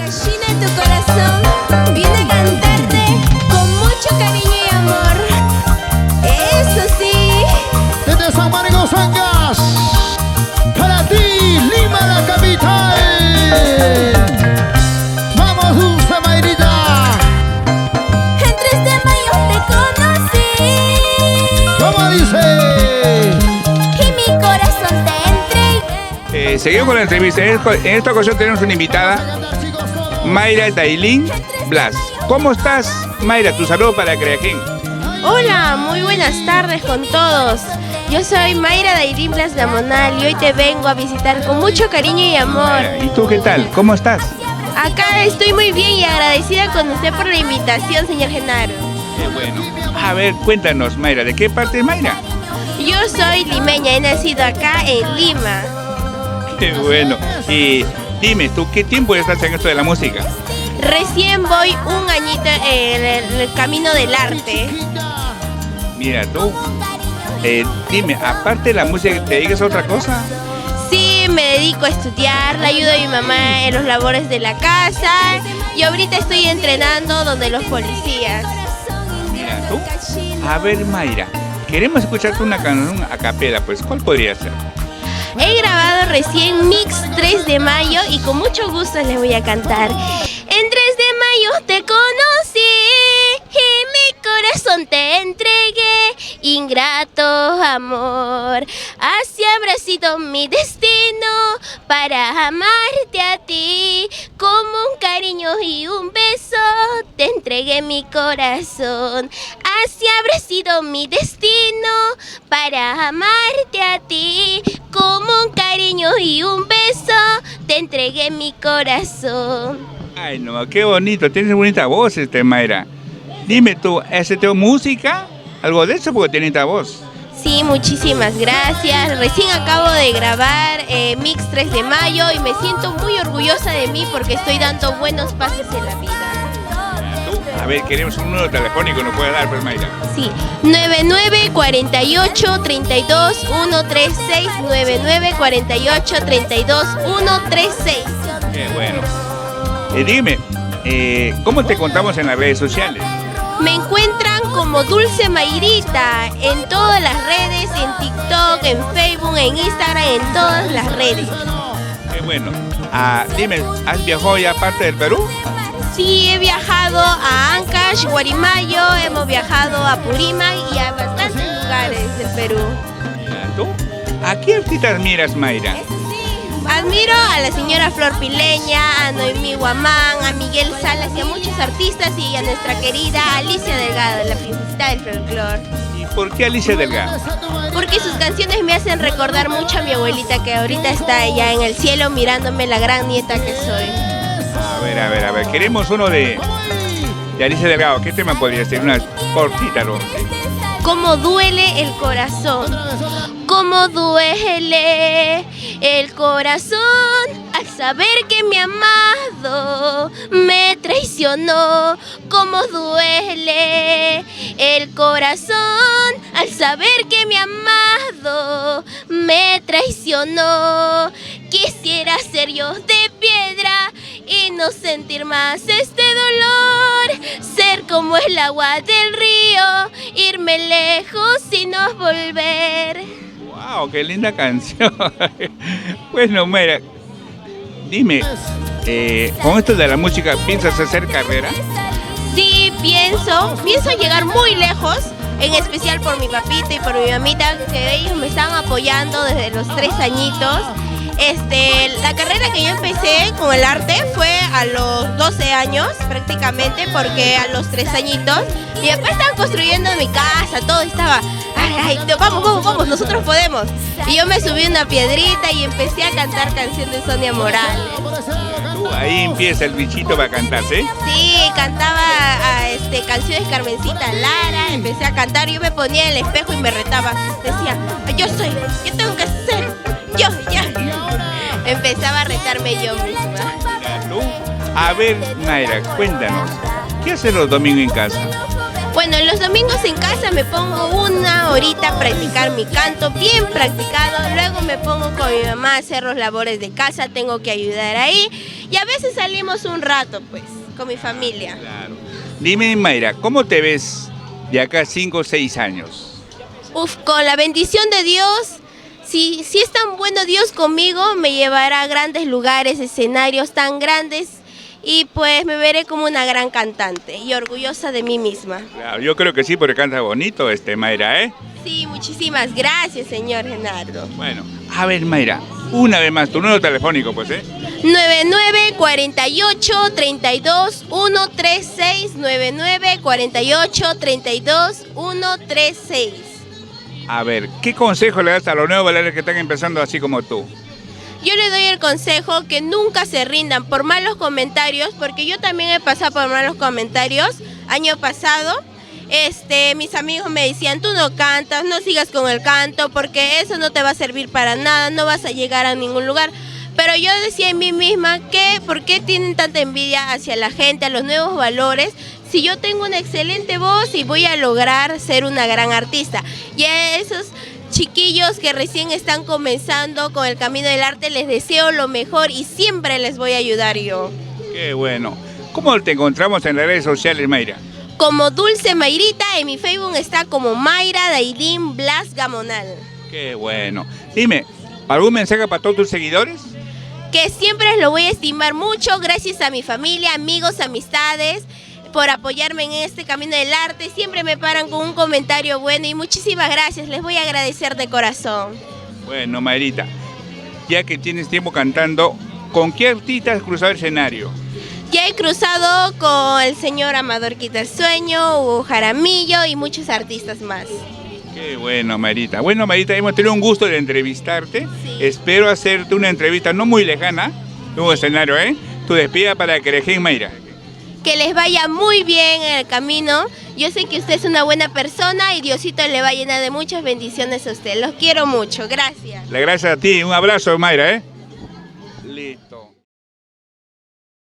gallina en tu corazón viene a cantarte con mucho cariño y amor. Eso sí. Desde San Marcos Angas, para ti, Lima la capital. Vamos, Dulce Mayrita. El 3 de mayo te conocí. ¿Cómo dice? Y mi corazón te entregué. Seguimos con la entrevista. En esta ocasión tenemos una invitada, Mayra Dailin Blas. ¿Cómo estás, Mayra? Tu saludo para Creajín. Hola, muy buenas tardes con todos. Yo soy Mayra Dailin Blas Lamonal y hoy te vengo a visitar con mucho cariño y amor. ¿Y tú qué tal? ¿Cómo estás? Acá estoy muy bien y agradecida con usted por la invitación, señor Genaro. Qué bueno. A ver, cuéntanos, Mayra, ¿de qué parte es Mayra? Yo soy limeña, he nacido acá en Lima. Qué bueno. Y dime, ¿tú qué tiempo estás en esto de la música? Recién voy un añito en el camino del arte. Mira, tú, dime, aparte de la música, ¿te dedicas a otra cosa? Sí, me dedico a estudiar, le ayudo a mi mamá en los labores de la casa y ahorita estoy entrenando donde los policías. Mira, tú. A ver, Mayra, queremos escucharte una canción a capela, pues, ¿cuál podría ser? He grabado recién Mix 3 de mayo y con mucho gusto les voy a cantar. En 3 de mayo te conocí y mi corazón te entregué, ingrato amor. Así habrá sido mi destino para amarte a ti. Como un cariño y un beso te entregué mi corazón. Así habrá sido mi destino para amarte a ti. Como un cariño y un beso te entregué mi corazón. Ay, no, qué bonito, tienes bonita voz, Mayra. Dime tú, ¿has hecho música? ¿Algo de eso? Porque tienes esta voz. Sí, muchísimas gracias. Recién acabo de grabar Mix 3 de mayo y me siento muy orgullosa de mí porque estoy dando buenos pasos en la vida. A ver, queremos un número telefónico, ¿nos puede dar, pues, Mayra? Sí, 9948-32-136, 9948-32-136. Qué bueno. Dime, ¿cómo te contamos en las redes sociales? Me encuentran como Dulce Mayrita en todas las redes, en TikTok, en Facebook, en Instagram, en todas las redes. Qué bueno. Dime, ¿has viajado ya aparte del Perú? Sí, he viajado a Ancash, Guarimayo, hemos viajado a Purímac y a bastantes lugares del Perú. Mira, ¿tú? ¿A qué artistas miras, Mayra? Admiro a la señora Flor Pileña, a Noemí Guamán, a Miguel Salas y a muchos artistas y a nuestra querida Alicia Delgado, la princesita del folclore. ¿Y por qué Alicia Delgado? Porque sus canciones me hacen recordar mucho a mi abuelita que ahorita está allá en el cielo mirándome la gran nieta que soy. A ver, queremos uno de Alicia Delgado. ¿Qué tema podría ser? Una cortita, ¿no? Cómo duele el corazón, cómo duele el corazón al saber que mi amado me traicionó. Cómo duele el corazón al saber que mi amado me traicionó. Quisiera ser yo de piedra y no sentir más este dolor, ser como el agua del río, irme lejos y no volver. ¡Wow! ¡Qué linda canción! Bueno, Mayra, dime, con esto de la música, ¿piensas hacer carrera? Sí, pienso llegar muy lejos, en especial por mi papito y por mi mamita, que ellos me están apoyando desde los 3 añitos. La carrera que yo empecé con el arte fue a los 12 años prácticamente, porque a los 3 añitos mi papá estaba construyendo mi casa, todo estaba, ay, vamos, nosotros podemos. Y yo me subí una piedrita y empecé a cantar canciones de Sonia Morales. Ahí empieza el bichito para cantar, ¿sí? Sí, cantaba canciones Carmencita Lara, empecé a cantar, yo me ponía en el espejo y me retaba, decía, yo tengo que ser, yo. Empezaba a retarme yo misma. Mira, tú. A ver, Mayra, cuéntanos, ¿qué haces los domingos en casa? Bueno, los domingos en casa me pongo una horita a practicar mi canto, bien practicado. Luego me pongo con mi mamá a hacer los labores de casa, tengo que ayudar ahí. Y a veces salimos un rato, pues, con mi familia. Claro. Dime, Mayra, ¿cómo te ves de acá a 5 o 6 años? Uf, con la bendición de Dios, si es tan bueno Dios conmigo, me llevará a grandes lugares, escenarios tan grandes. Y pues me veré como una gran cantante y orgullosa de mí misma. Claro, yo creo que sí, porque canta bonito Mayra, ¿eh? Sí, muchísimas gracias, señor Genardo. Bueno, a ver, Mayra, una vez más, tu número telefónico, pues, ¿eh? 9948-32-136, 9948-32-136. A ver, ¿qué consejo le das a los nuevos bailarines que están empezando así como tú? Yo le doy el consejo que nunca se rindan por malos comentarios, porque yo también he pasado por malos comentarios. Año pasado, mis amigos me decían, tú no cantas, no sigas con el canto, porque eso no te va a servir para nada, no vas a llegar a ningún lugar. Pero yo decía en mí misma que, ¿por qué tienen tanta envidia hacia la gente, a los nuevos valores? Si yo tengo una excelente voz y voy a lograr ser una gran artista. Y a esos chiquillos que recién están comenzando con el camino del arte, les deseo lo mejor y siempre les voy a ayudar yo. Qué bueno. ¿Cómo te encontramos en las redes sociales, Mayra? Como Dulce Mayrita, en mi Facebook está como Mayra Dailín Blas Gamonal. Qué bueno. Dime, ¿algún mensaje para todos tus seguidores? Que siempre los voy a estimar mucho, gracias a mi familia, amigos, amistades, por apoyarme en este camino del arte. Siempre me paran con un comentario bueno y muchísimas gracias, les voy a agradecer de corazón. Bueno, Mayrita, ya que tienes tiempo cantando, ¿con qué artista has cruzado el escenario? Ya he cruzado con el señor Amador Quitasueño, Hugo Jaramillo y muchos artistas más. Qué bueno, Mayrita. Bueno, Mayrita, hemos tenido un gusto de entrevistarte. Sí. Espero hacerte una entrevista no muy lejana, en un escenario, ¿eh? Tu despida para Querején, Mayra. Que les vaya muy bien en el camino. Yo sé que usted es una buena persona y Diosito le va a llenar de muchas bendiciones a usted. Los quiero mucho. Gracias. Gracias a ti. Un abrazo, Mayra, ¿eh?